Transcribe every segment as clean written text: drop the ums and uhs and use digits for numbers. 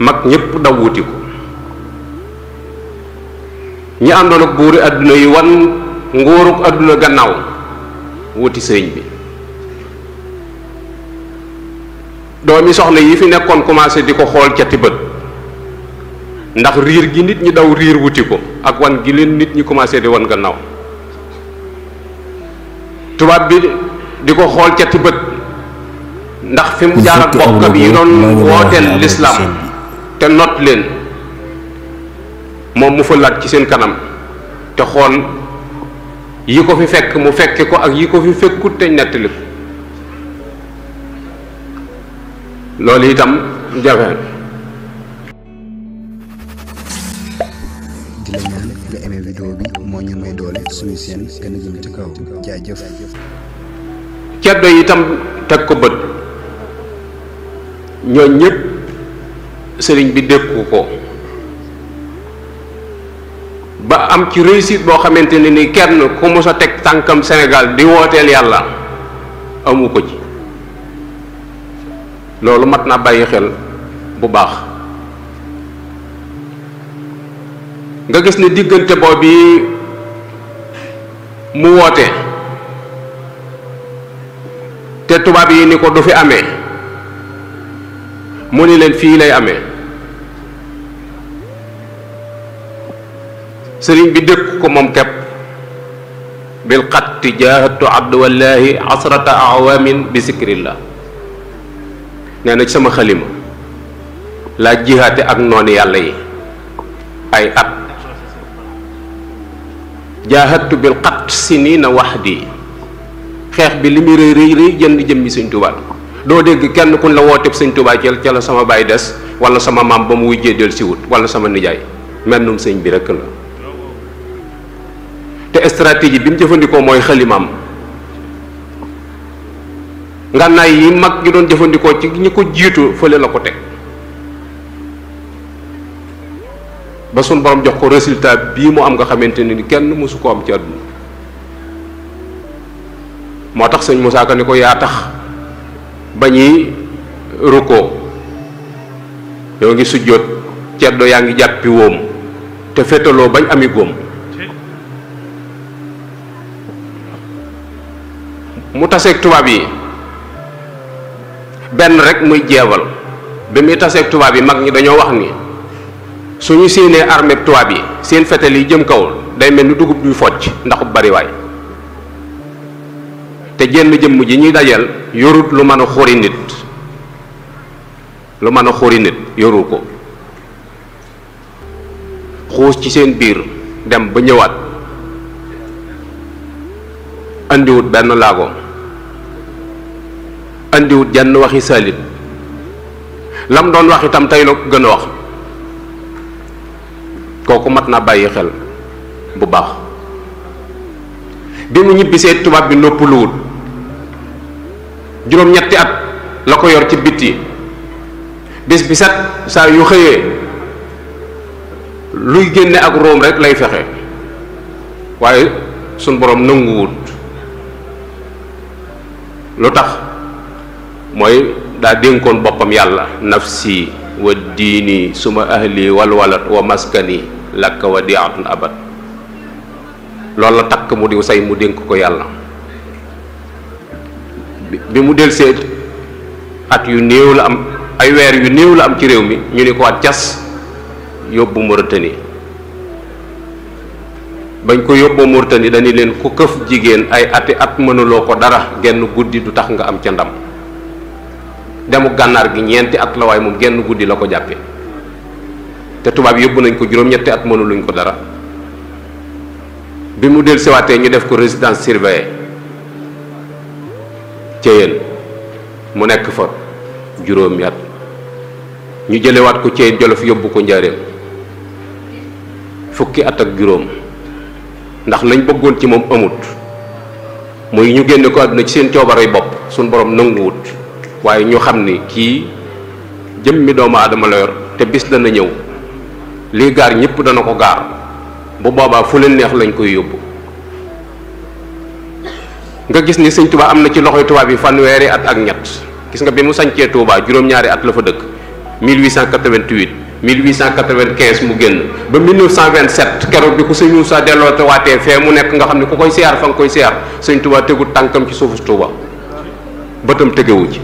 mag ñépp daw wuti ko ñi àndoon ak buuri àdduna yi wan nguuruk àdduna gannaaw wuti sëriñ bi doomi soxna yi fi nekkoon commencé di ko xool cati bët ndax riir gi nit ñi daw riir wuti ko ak wan gi leen nit ñi commencé di wan gannaaw tubaab bi di ko xool cati bët ndax fi mu jaar ak bokkam yi doon wooteel lislaam te not leen moom mu fëlaat ci seen kanam te xool yi ko fi fekk mu fekke ko ak yi ko fi fekkut te nettali ko loolu itam jafe. di la ñaan nga aimé vidéo bi moo ñu may doole suñu seen gën a jëm ci kaw jaajëf. ceddo yi itam teg ko bët ñooñ ñëpp sëriñ bi dékku ko ba am ci réussite boo xamante ne ni kenn ku mos a teg tànkam Sénégal di wooteel yàlla amu ko ci loolu mat naa bàyyi xel bu baax nga gis ne diggante boobu mu woote te tubaab yi ni ko du fi amee mu ni leen fii lay amee sëriñ bi dëkk ko moom kepp bil xatti jaahatu abdu wallahi asrata awamin bi zikrillah nee na ci sama xalima laa jihaate ak noonu yàlla yi ay at jaahatu bil xatt sinina wahdi xeex bi li muy rëy rëy rëy jënd jëm bi sëñ Tuubaa doo dégg kenn kun la wooteeb sëñ Tuubaa ca la sama baay des wala sama maam ba mu wujjee del si wut wala sama nijaay mennum sëñ bi rekk la te stratégie bi mu jëfandikoo mooy xalimaam ngànnaay yi mag ñi doon jëfandikoo ci ñi ko jiitu fële la ko teg ba suñ borom jox ko résultat bii mu am nga xamante ni kenn mësu ko am ci àdduna moo tax sëñ Moussa Ka ni ko yaa tax ba ñuy rukkoo yoo ngi sujjóot ceddo yaa ngi jàppi wóom te fétaloo bañ ami góom mu taseeg tubaab yi benn rek muy jeewal bi muy taseeg tubaab yi mag ñi dañoo wax ni suñu séenee armée tubaab yi seen fetal yi jëm kaw day mel ni dugub duy focc ndax bariwaay te jenn jëmm ji ñuy dajal yorut lu mën a xuri nit yorul ko xuus ci seen biir dem ba ñëwaat andiwut benn laago andiwut jenn waxi salit lam doon wax itam tey la gën a wax kooku mat naa bàyyi xel bu baax bi mu ñibbisee tubaab bi noppaluwut juróom-ñetti at la ko yor ci bitti bis bi set saa yu xëyee luy génne ak róom rek lay fexe waaye suñ borom nanguwut lu tax mooy daa dénkoon boppam yàlla nafsi wa diini suma ahli wal walad wa maskani lakka wa diatun abad loolu la takk mu di say mu dénk ko yàlla bi mu delsee at yu néew la am ay weer yu néew la am ci réew mi ñu ni ko at cas yóbbu Mauritanie bañ ko yóbboo Mauritanie dañu leen ku këf jigéen ay ati at mënuloo ko dara genn guddi du tax nga am ca ndam demu gànnaar gi ñeenti at la waaye moom genn guddi la ko jàppe te tubaab yóbbu nañ ko juróom-ñetti at mënuluñ ko dara bi mu del siwaatee ñu def ko résidence surveillée ca yéen mu nekk fa juróomi at ñu jëlewaat ko ci Jolof yóbbu ko Njaaréem fukki at ak juróom ndax lañ bëggoon ci moom amut muy ñu génne ko àdduna ci seen coobarey bopp suñ borom nanguwut waaye ñu xam ni kii jëmmi doomu aadama la yor te bis dana ñëw lii gaar ñëpp dana ko gaar bu boobaa fu leen neex lañ koy yóbbu nga gis ni sëñ Tuubaa am na ci loxoy tubaab yi fanweeri at ak ñett gis nga bi mu sañcee Tuubaa juróom-ñaari at la fa dëkk 1888 1895 mu génn ba 1927 keroog bi ko sëñ Moussa delloo te waatee fee mu nekk nga xam ne ku koy siyaar fa nga koy siyaar sëñ Touba tegu tànkam ci suufu Touba bëtam tegewu ci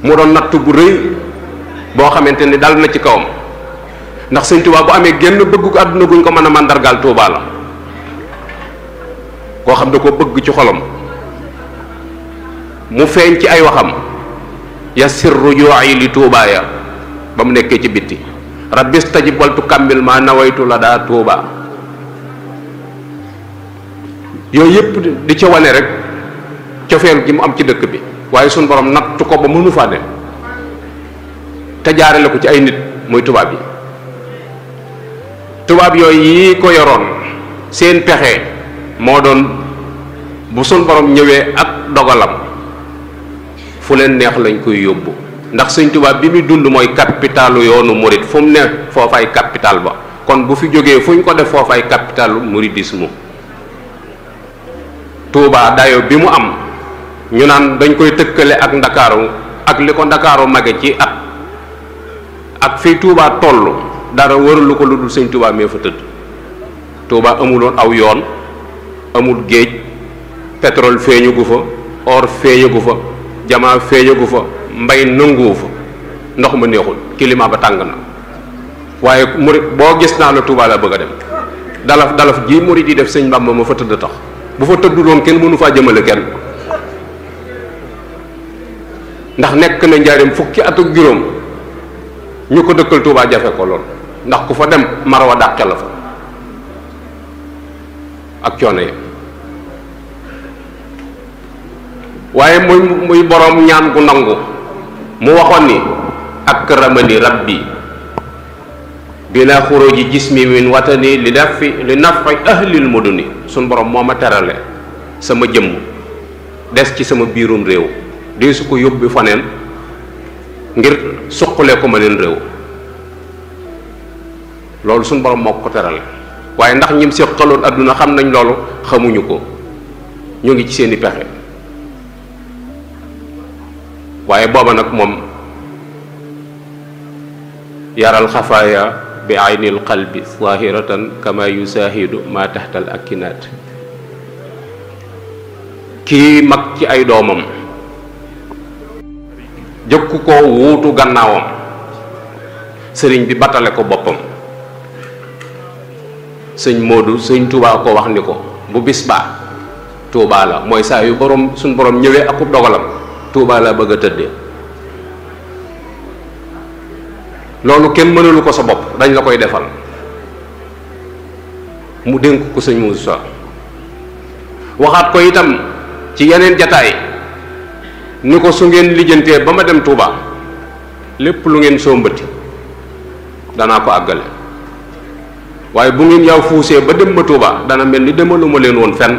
mu doon natt bu rëy boo xamante ni dal na ci kawam ndax sëñ Touba bu amee génn bëgg ko àdduna guñ ko mën a màndargaal Touba la koo xam da ko bëgg ci xolam mu feeñ ci ay waxam ya sirru ju'i li Touba ya ba mu nekkee ci bitti rabbi stajib waltu kammil ma nawaytu la daa Touba yooyu yëpp di ca wane rek cofeel gi mu am ci dëkk bi waaye suñ borom nattu ko ba mënu faa dem te jaarale ko ci ay nit muy tubaab yi tubaab yooyu yi ko yoroon seen pexe moo doon bu suñ borom ñëwee ak dogalam fu leen neex lañ koy yóbbu ndax sëñ tubaab bi muy dund mooy capitalu yoonu murit fu mu ne foofay capital ba kon bu fi jógee fu ñu ko def foofay capitalu muridisme Touba dayo bi mu am ñu naan dañ koy tëkkale ak ndakaaru ak li ko ndakaaru mage ci at ak fii Touba toll dara waralu ko lu dul sëñ Touba mee fa tëdd Touba amuloon aw yoon amul géej pétrole feeñu gu fa or feeñu gu fa jamaa feeñu gu fa mbay nanguwu fa ndox ma neexul climat ba tàng na waaye murit boo gis naa la Touba la bëgg a dem dalaf ji murit yi def sëñ Bamba ma fa tëdd tax bu fa tëddu doon kenn mënu faa jëmale kenn ndax nekk na njaareem fukki at ak juróom ñu ko dëkkal Touba jafe ko lool ndax ku fa dem marwa dàqe la fa ak coono yi waaye muy boroom ñaan gu nangu mu waxoon ni akramani rabbi bila xuruji jismi min watani li nafi ahlil muduni suñ borom moo ma terale sama jëmm des ci sama biirum réew dee su ko yóbbi faneen ngir suqalee ko ma leen réew loolu suñ borom moo ko terale waaye ndax ñim séqaloon adduna xam nañ loolu xamuñu ko ñu ngi ci seeni pexe waaye booba nag moom yaral xafaaya bi aynil qalbi zahiratan kama yusahidu ma taxtal akinaat kii mag ci ay doomam jëkku ko wuutu gannaawam sëriñ bi batale ko boppam sëñ Modou sëñ Touba ko wax ni ko bu bis baa Touba la mooy saa yu borom suñ borom ñëwee akub dogalam Touba la bëgg a tëddee loolu kenn mënalu ko sa bopp dañ la koy defal mu dénk ko sëñ Moussa waxaat ko itam ci yeneen jataay ni ko su ngeen lijjantee ba ma dem Touba lépp lu ngeen sombati danaa ko àggale waaye bu ngeen yaw fuusee ba dem ma Touba dana mel ni demaluma leen woon fenn